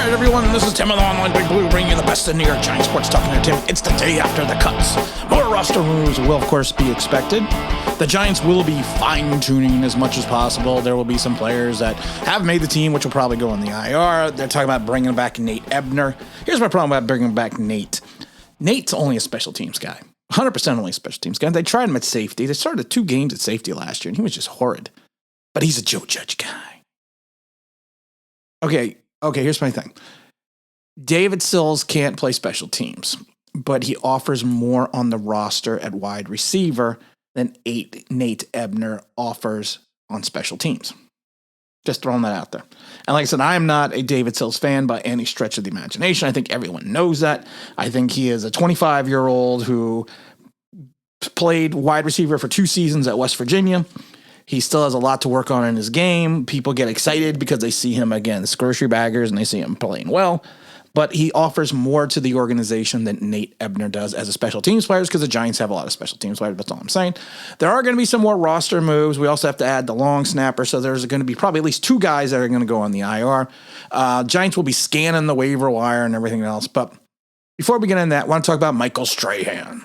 right, everyone, this is Tim of the Online Big Blue, bringing you the best of New York Giants sports talk here, Tim. It's the day after the cuts. More roster moves will, of course, be expected. The Giants will be fine-tuning as much as possible. There will be some players that have made the team, which will probably go on the IR. They're talking about bringing back Nate Ebner. Here's my problem about bringing back Nate. Nate's only a special teams guy. 100% only a special teams guy. They tried him at safety. They started 2 games at safety last year, and he was just horrid. But he's a Joe Judge guy. Okay, here's my thing. David Sills can't play special teams, but he offers more on the roster at wide receiver than Nate Ebner offers on special teams. Just throwing that out there. And like I said, I am not a David Sills fan by any stretch of the imagination. I think everyone knows that. I think he is a 25-year-old who played wide receiver for 2 seasons at West Virginia. He still has a lot to work on in his game. People get excited because they see him against grocery baggers and they see him playing well. But he offers more to the organization than Nate Ebner does as a special teams player, because the Giants have a lot of special teams players. That's all I'm saying. There are going to be some more roster moves. We also have to add the long snapper. So there's going to be probably at least 2 guys that are going to go on the IR. Giants will be scanning the waiver wire and everything else. But before we get into that, I want to talk about Michael Strahan,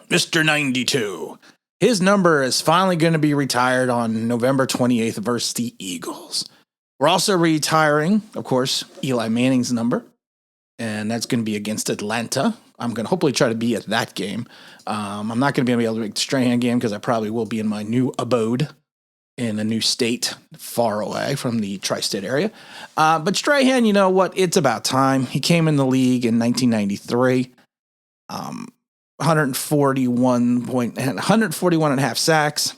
Mr. 92. His number is finally going to be retired on November 28th versus the Eagles. We're also retiring, of course, Eli Manning's number, and that's going to be against Atlanta. I'm going to hopefully try to be at that game. I'm not going to be able to make the Strahan game because I probably will be in my new abode in a new state far away from the tri-state area. But Strahan, you know what? It's about time. He came in the league in 1993. 141 and a half sacks,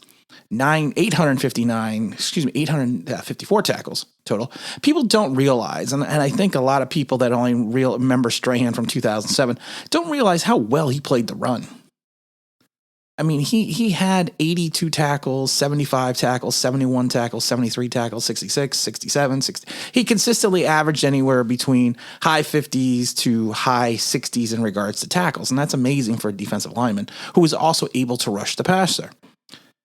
854 tackles total. People don't realize, and I think a lot of people that only remember Strahan from 2007 don't realize how well he played the run. I mean, he had 82 tackles, 75 tackles, 71 tackles, 73 tackles, 66, 67, 60. He consistently averaged anywhere between high 50s to high 60s in regards to tackles, and that's amazing for a defensive lineman who was also able to rush the passer.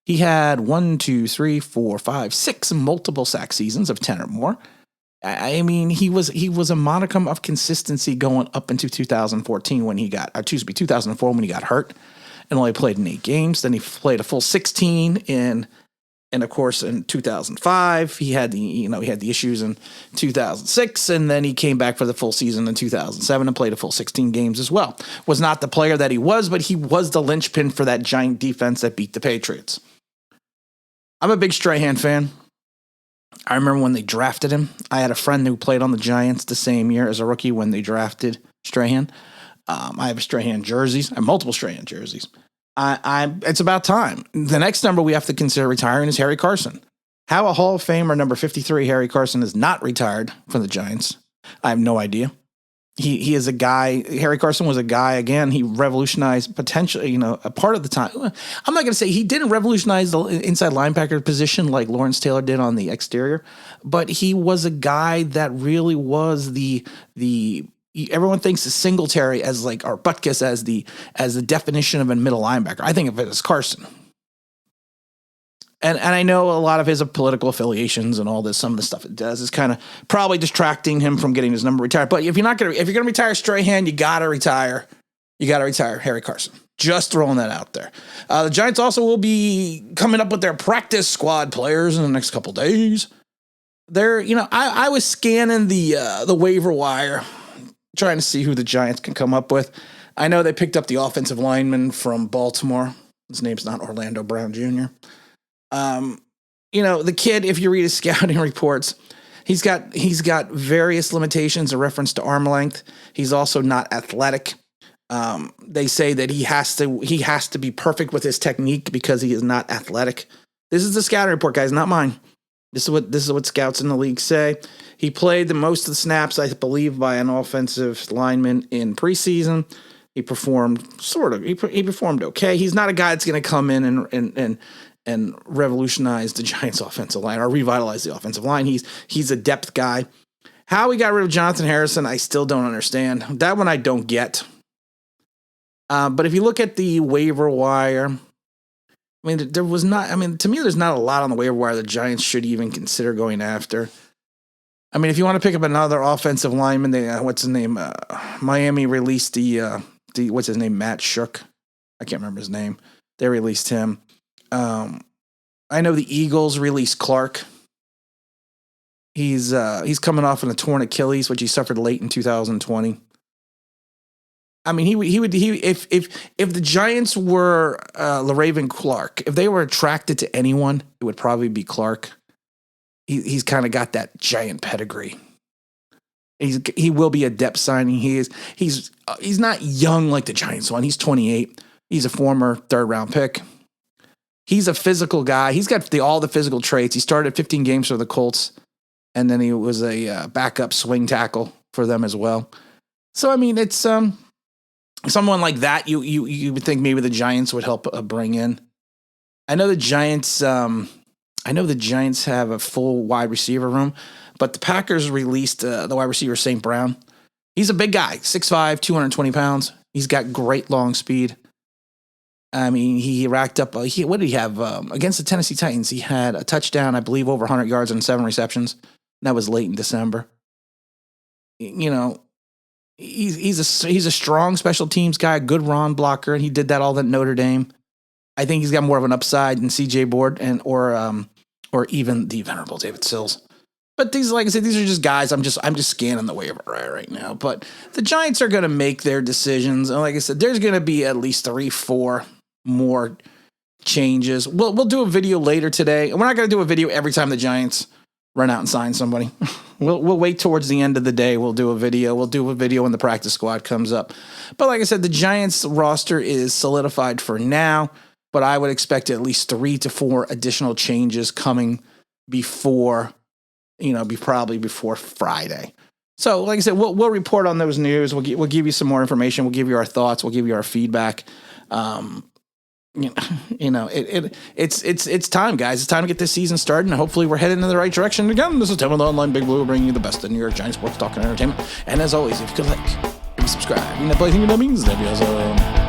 He had 6 multiple sack seasons of 10 or more. I mean, he was a modicum of consistency going up into 2004 when he got hurt. And only played in 8 games. Then he played a full 16 and of course in 2005 he had the issues in 2006, and then he came back for the full season in 2007 and played a full 16 games as well. Was not the player that he was, but he was the linchpin for that Giant defense that beat the Patriots. I'm a big Strahan fan. I remember when they drafted him. I had a friend who played on the Giants the same year as a rookie when they drafted Strahan. I have Strahan jerseys. I have multiple Strahan jerseys. It's about time. The next number we have to consider retiring is Harry Carson. How a Hall of Famer number 53, Harry Carson, is not retired from the Giants, I have no idea. He is a guy. Harry Carson was a guy, again, he revolutionized potentially, a part of the time. I'm not going to say he didn't revolutionize the inside linebacker position like Lawrence Taylor did on the exterior, but he was a guy that really was everyone thinks of Singletary as or Butkus as the definition of a middle linebacker. I think of it as Carson. And I know a lot of his political affiliations and all this, some of the stuff it does is kind of probably distracting him from getting his number retired. But if you're going to retire Strahan, you got to retire Harry Carson. Just throwing that out there. The Giants also will be coming up with their practice squad players in the next couple days. I was scanning the waiver wire, trying to see who the Giants can come up with. I know they picked up the offensive lineman from Baltimore. His name's not Orlando Brown Jr. The kid, if you read his scouting reports, he's got various limitations in reference to arm length. He's also not athletic. They say that he has to be perfect with his technique because he is not athletic. This is the scouting report, guys, not mine. This is what scouts in the league say. He played the most of the snaps, I believe, by an offensive lineman in preseason. He performed he performed okay. He's not a guy that's going to come in and revolutionize the Giants' offensive line or revitalize the offensive line. He's a depth guy. How we got rid of Jonathan Harrison, I still don't understand. That one I don't get. But if you look at the waiver wire, to me, there's not a lot on the waiver wire the Giants should even consider going after. I mean, if you want to pick up another offensive lineman, what's his name? Miami released the what's his name? Matt Shook. I can't remember his name. They released him. I know the Eagles released Clark. He's coming off a torn Achilles, which he suffered late in 2020. I mean, he would if the Giants were LaRaven Clark, if they were attracted to anyone, it would probably be Clark. He's kind of got that Giant pedigree. He will be a depth signing. He's not young like the Giants one. He's 28. He's a former 3rd-round pick. He's a physical guy. He's got all the physical traits. He started 15 games for the Colts, and then he was a backup swing tackle for them as well. So I mean, it's someone like that. You would think maybe the Giants would help bring in. I know the Giants. I know the Giants have a full wide receiver room, but the Packers released the wide receiver St. Brown. He's a big guy, 6'5", 220 pounds. He's got great long speed. I mean, he racked up. What did he have against the Tennessee Titans? He had a touchdown, I believe, over 100 yards and 7 receptions. That was late in December. You know, he's a strong special teams guy, a good run blocker, and he did that all at Notre Dame. I think he's got more of an upside than C.J. Board or even the venerable David Sills. But these, like I said, these are just guys. I'm just scanning the waiver wire right now. But the Giants are going to make their decisions, and like I said, there's going to be at least 3-4 more changes. We'll do a video later today. We're not going to do a video every time the Giants run out and sign somebody. We'll wait towards the end of the day. We'll do a video. We'll do a video when the practice squad comes up. But like I said, the Giants roster is solidified for now. But I would expect at least 3 to 4 additional changes coming before, probably before Friday. So, like I said, we'll report on those news. We'll give you some more information. We'll give you our thoughts. We'll give you our feedback. It's time, guys. It's time to get this season started, and hopefully we're heading in the right direction. Again, this is Tim with Online Big Blue, bringing you the best of New York Giants sports talk and entertainment. And as always, if you could subscribe. That means that'd be awesome.